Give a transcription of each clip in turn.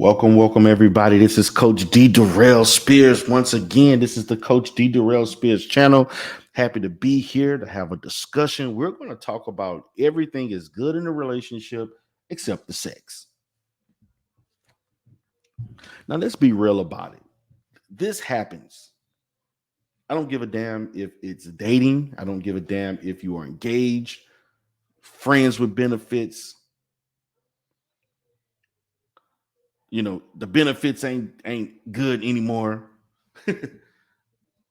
Welcome everybody. This is Coach D. Durrell Spears. Once again, this is the Coach D. Durrell Spears channel. Happy to be here to have a discussion. We're going to talk about everything is good in a relationship except the sex. Now, let's be real about it. This happens. I don't give a damn if it's dating. I don't give a damn if you are engaged, friends with benefits. You know, the benefits ain't good anymore.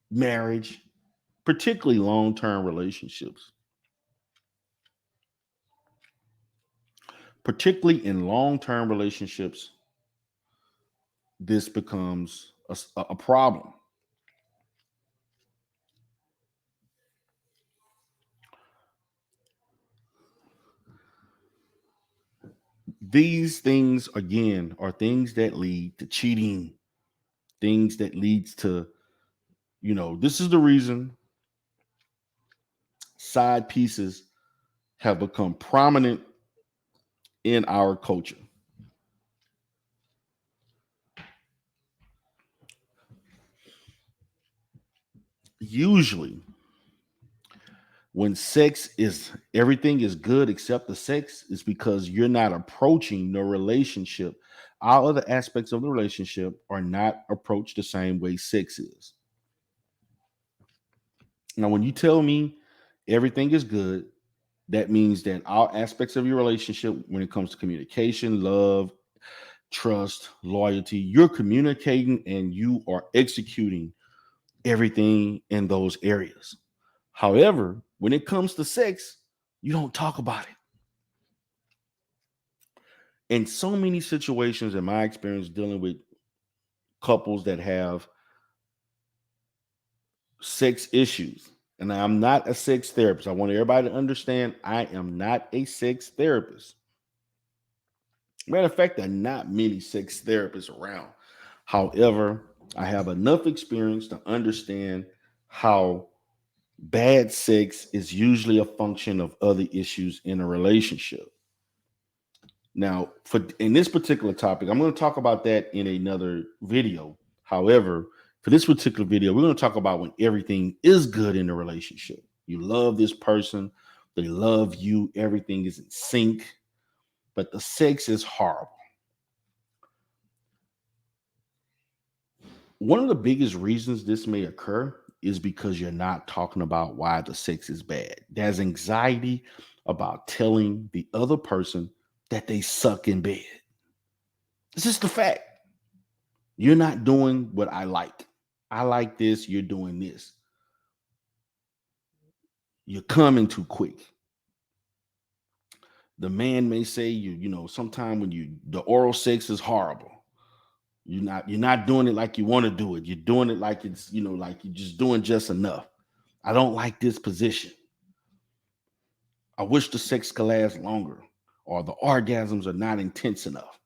Marriage, particularly long-term relationships. Particularly in long-term relationships, this becomes a problem. These things, again, are things that lead to cheating, things that leads to, this is the reason side pieces have become prominent in our culture. Usually, when sex is everything is good except the sex, is because you're not approaching the relationship. All other aspects of the relationship are not approached the same way sex is. Now, when you tell me everything is good, that means that all aspects of your relationship, when it comes to communication, love, trust, loyalty, you're communicating and you are executing everything in those areas. However, when it comes to sex, you don't talk about it. In so many situations, in my experience dealing with couples that have sex issues, and I'm not a sex therapist. I want everybody to understand I am not a sex therapist. Matter of fact, there are not many sex therapists around. However, I have enough experience to understand how bad sex is usually a function of other issues in a relationship. Now, for in this particular topic, I'm going to talk about that in another video. However, for this particular video, we're going to talk about when everything is good in a relationship. You love this person, they love you, everything is in sync, but the sex is horrible. One of the biggest reasons this may occur is because you're not talking about why the sex is bad. There's anxiety about telling the other person that they suck in bed. It's just the fact. You're not doing what I like. I like this, you're doing this. You're coming too quick. The man may say sometime when the oral sex is horrible. You're not doing it like you want to do it. You're doing it like it's, like you're just doing just enough. I don't like this position. I wish the sex could last longer, or the orgasms are not intense enough,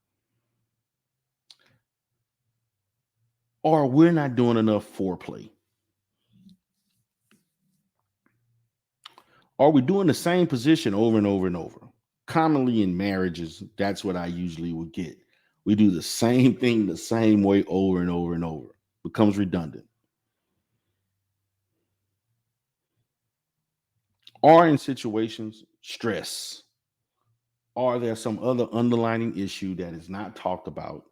or we're not doing enough foreplay. Are we doing the same position over and over and over? Commonly in marriages, that's what I usually would get. We do the same thing the same way over and over and over. Becomes redundant. Or in situations, stress. Or there's some other underlying issue that is not talked about,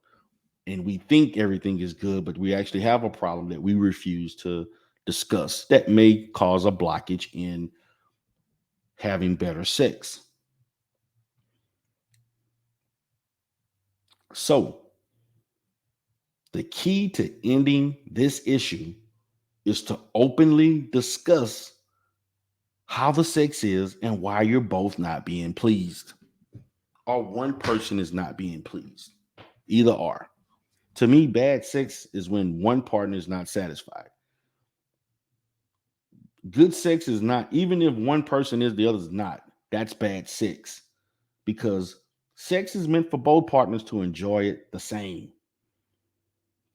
and we think everything is good, but we actually have a problem that we refuse to discuss that may cause a blockage in having better sex. So, the key to ending this issue is to openly discuss how the sex is and why you're both not being pleased, or one person is not being pleased. Either or. To me, bad sex is when one partner is not satisfied. Good sex is not, even if one person is, the other's not. That's bad sex, because sex is meant for both partners to enjoy it the same.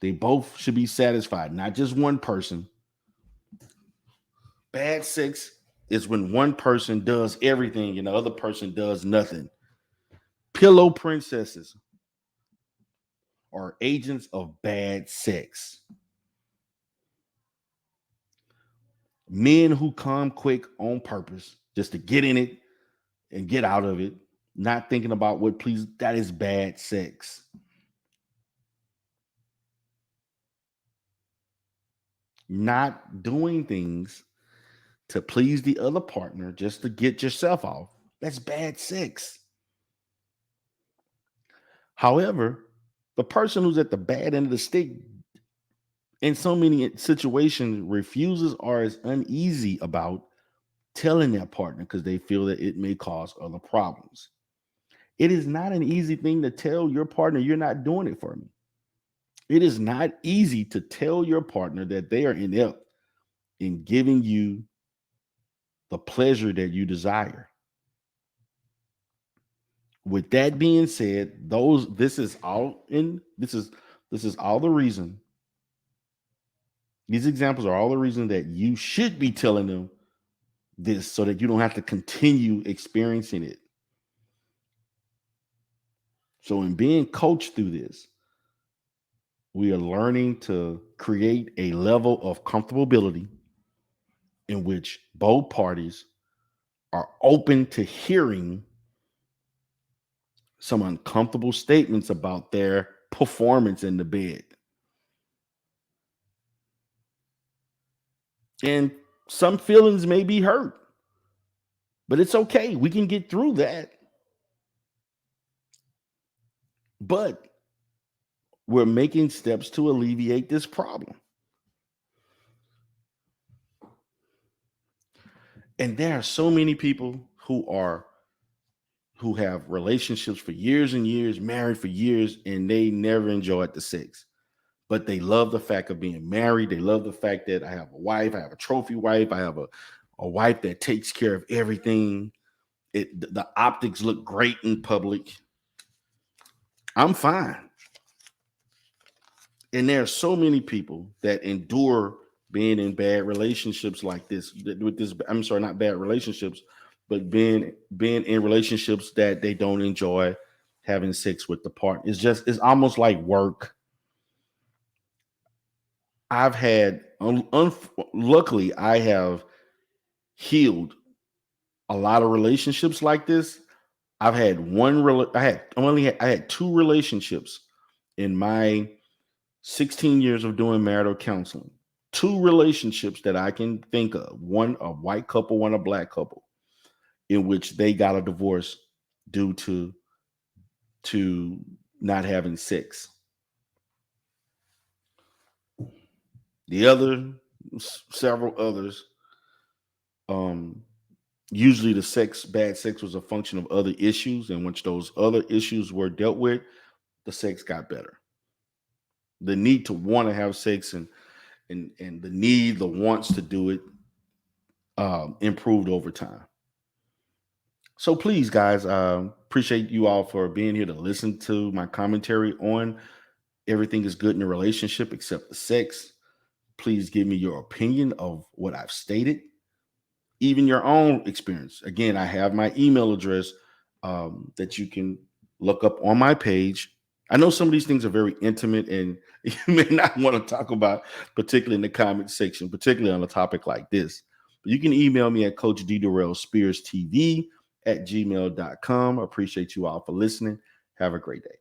They both should be satisfied, not just one person. Bad sex is when one person does everything and the other person does nothing. Pillow princesses. are agents of bad sex. Men who come quick on purpose just to get in it and get out of it, not thinking about what please, that is bad sex. Not doing things to please the other partner just to get yourself off, that's bad sex. However, the person who's at the bad end of the stick in so many situations refuses or is uneasy about telling their partner because they feel that it may cause other problems. It is not an easy thing to tell your partner, you're not doing it for me. It is not easy to tell your partner that they are inept in giving you the pleasure that you desire. With that being said, this is all the reason. These examples are all the reason that you should be telling them this so that you don't have to continue experiencing it. So in being coached through this, we are learning to create a level of comfortability in which both parties are open to hearing some uncomfortable statements about their performance in the bed. And some feelings may be hurt, but it's okay. We can get through that. But we're making steps to alleviate this problem. And there are so many people who have relationships for years and years, married for years, and they never enjoyed the sex. But they love the fact of being married. They love the fact that I have a wife, I have a trophy wife, I have a wife that takes care of everything. The optics look great in public. I'm fine. And there are so many people that endure being in bad relationships like this. With this, I'm sorry, not bad relationships, but being in relationships that they don't enjoy having sex with the partner. It's almost like work. I've had luckily I have healed a lot of relationships like this. I've had I had two relationships in my 16 years of doing marital counseling. Two relationships that I can think of. One a white couple, one a black couple, in which they got a divorce due to not having sex. The other several others, um, usually bad sex was a function of other issues, and once those other issues were dealt with, the sex got better. The need to want to have sex and the wants to do it improved over time. So please, guys, appreciate you all for being here to listen to my commentary on everything is good in a relationship except the sex. Please give me your opinion of what I've stated, even your own experience. Again, I have my email address that you can look up on my page. I know some of these things are very intimate and you may not want to talk about, particularly in the comment section, particularly on a topic like this. But you can email me at Coach D. Durrell Spears TV at gmail.com. I appreciate you all for listening. Have a great day.